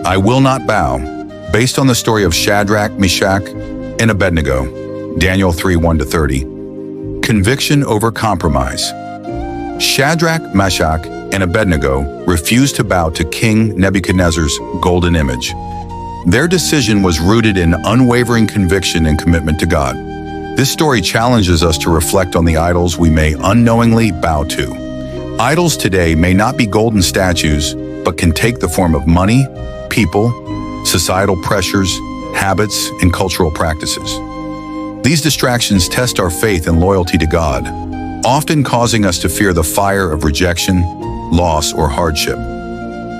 I will not bow, based on the story of Shadrach, Meshach, and Abednego, Daniel 3:1-30. Conviction over compromise. Shadrach, Meshach, and Abednego refused to bow to King Nebuchadnezzar's golden image. Their decision was rooted in unwavering conviction and commitment to God. This story challenges us to reflect on the idols we may unknowingly bow to. Idols today may not be golden statues, but can take the form of money, people, societal pressures, habits, and cultural practices. These distractions test our faith and loyalty to God, often causing us to fear the fire of rejection, loss, or hardship.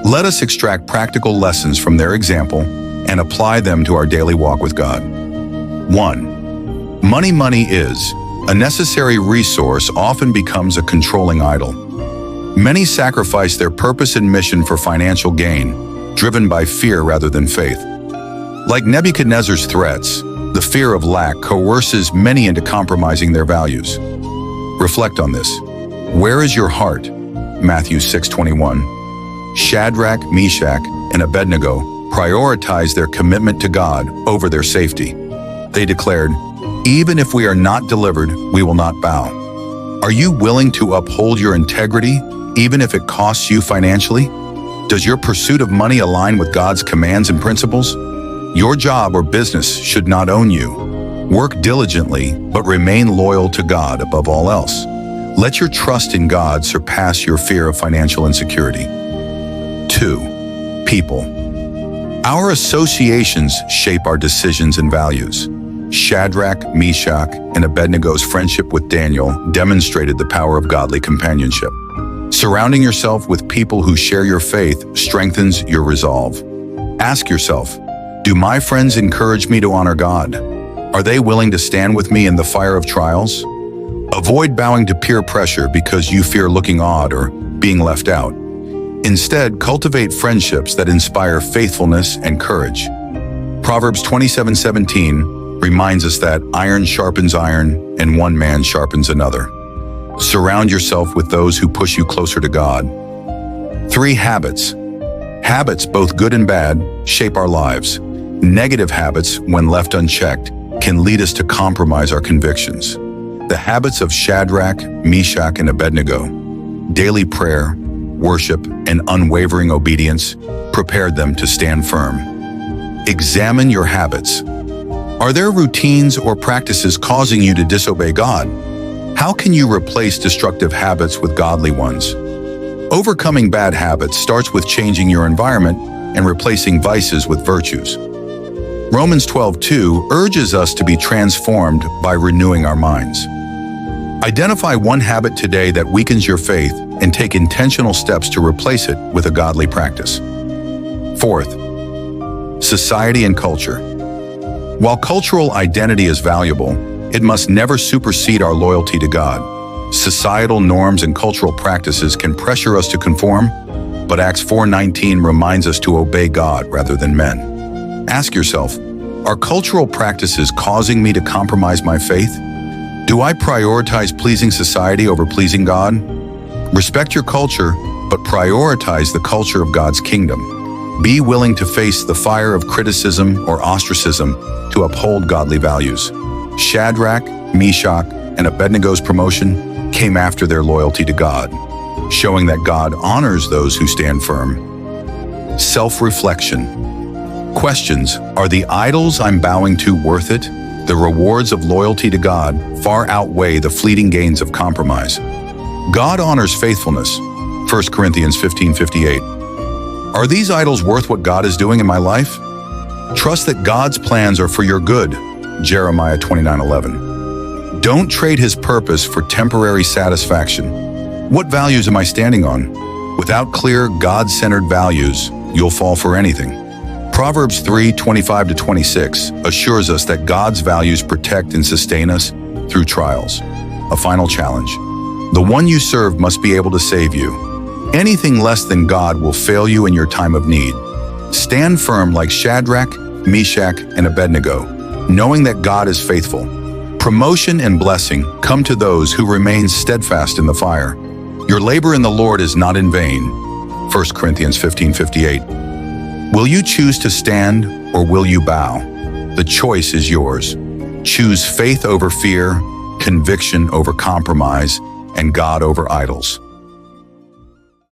Let us extract practical lessons from their example and apply them to our daily walk with God. 1. Money is a necessary resource often becomes a controlling idol. Many sacrifice their purpose and mission for financial gain, driven by fear rather than faith. Like Nebuchadnezzar's threats, the fear of lack coerces many into compromising their values. Reflect on this. Where is your heart? Matthew 6:21. Shadrach, Meshach, and Abednego prioritized their commitment to God over their safety. They declared, "Even if we are not delivered, we will not bow." Are you willing to uphold your integrity, even if it costs you financially? Does your pursuit of money align with God's commands and principles? Your job or business should not own you. Work diligently, but remain loyal to God above all else. Let your trust in God surpass your fear of financial insecurity. 2. People. Our associations shape our decisions and values. Shadrach, Meshach, and Abednego's friendship with Daniel demonstrated the power of godly companionship. Surrounding yourself with people who share your faith strengthens your resolve. Ask yourself, do my friends encourage me to honor God? Are they willing to stand with me in the fire of trials? Avoid bowing to peer pressure because you fear looking odd or being left out. Instead, cultivate friendships that inspire faithfulness and courage. Proverbs 27:17 reminds us that iron sharpens iron and one man sharpens another. Surround yourself with those who push you closer to God. 3. Habits. Habits, both good and bad, shape our lives. Negative habits, when left unchecked, can lead us to compromise our convictions. The habits of Shadrach, Meshach, and Abednego, daily prayer, worship, and unwavering obedience, prepared them to stand firm. Examine your habits. Are there routines or practices causing you to disobey God? How can you replace destructive habits with godly ones? Overcoming bad habits starts with changing your environment and replacing vices with virtues. Romans 12:2 urges us to be transformed by renewing our minds. Identify one habit today that weakens your faith and take intentional steps to replace it with a godly practice. 4th, society and culture. While cultural identity is valuable, it must never supersede our loyalty to God. Societal norms and cultural practices can pressure us to conform, but Acts 4:19 reminds us to obey God rather than men. Ask yourself, are cultural practices causing me to compromise my faith? Do I prioritize pleasing society over pleasing God? Respect your culture, but prioritize the culture of God's kingdom. Be willing to face the fire of criticism or ostracism to uphold godly values. Shadrach, Meshach, and Abednego's promotion came after their loyalty to God, showing that God honors those who stand firm. Self-reflection. Questions: are the idols I'm bowing to worth it? The rewards of loyalty to God far outweigh the fleeting gains of compromise. God honors faithfulness. 1 Corinthians 15:58. Are these idols worth what God is doing in my life? Trust that God's plans are for your good. Jeremiah 29:11. Don't trade His purpose for temporary satisfaction. What values am I standing on? Without clear, God-centered values, you'll fall for anything. Proverbs 3:25-26 assures us that God's values protect and sustain us through trials. A final challenge. The one you serve must be able to save you. Anything less than God will fail you in your time of need. Stand firm like Shadrach, Meshach, and Abednego, knowing that God is faithful. Promotion and blessing come to those who remain steadfast in the fire. Your labor in the Lord is not in vain. 1 Corinthians 15:58. Will you choose to stand or will you bow? The choice is yours. Choose faith over fear, conviction over compromise, and God over idols.